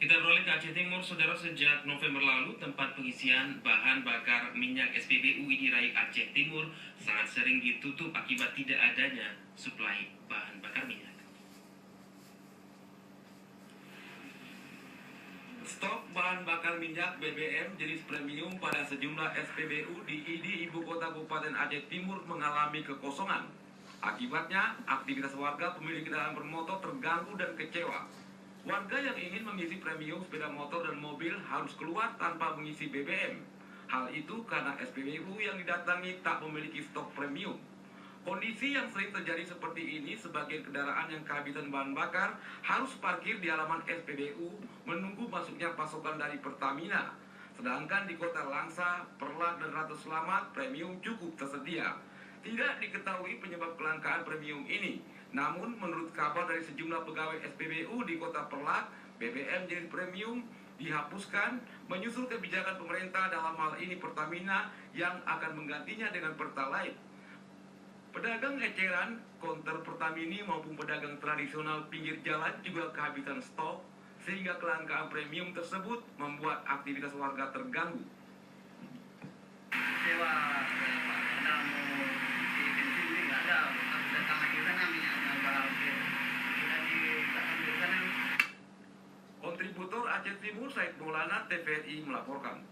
Kita beralih ke Aceh Timur, saudara. Sejak November lalu, tempat pengisian bahan bakar minyak SPBU di Rai Aceh Timur sangat sering ditutup akibat tidak adanya suplai bahan bakar minyak. Stok bahan bakar minyak BBM jenis premium pada sejumlah SPBU di ibu kota Kabupaten Aceh Timur mengalami kekosongan. Akibatnya, aktivitas warga pemilik kendaraan bermotor terganggu dan kecewa. Warga yang ingin mengisi premium sepeda motor dan mobil harus keluar tanpa mengisi BBM. Hal itu karena SPBU yang didatangi tak memiliki stok premium. Kondisi yang sering terjadi seperti ini, sebagian kendaraan yang kehabisan bahan bakar harus parkir di halaman SPBU menunggu masuknya pasokan dari Pertamina. Sedangkan di kota Langsa, Perlak, dan Ratu Selamat, premium cukup tersedia. Tidak diketahui penyebab kelangkaan premium ini. Namun, menurut kabar dari sejumlah pegawai SPBU di kota Perlak, BBM jenis premium dihapuskan menyusul kebijakan pemerintah, dalam hal ini Pertamina, yang akan menggantinya dengan Pertalite. Pedagang eceran, konter Pertamini maupun pedagang tradisional pinggir jalan juga kehabisan stok, sehingga kelangkaan premium tersebut membuat aktivitas warga terganggu. Kecewa, ada mau di bensin ini nggak ada, datang lagi sana minyaknya udah Kontributor Aceh Timur, Said Maulana, TVRI melaporkan.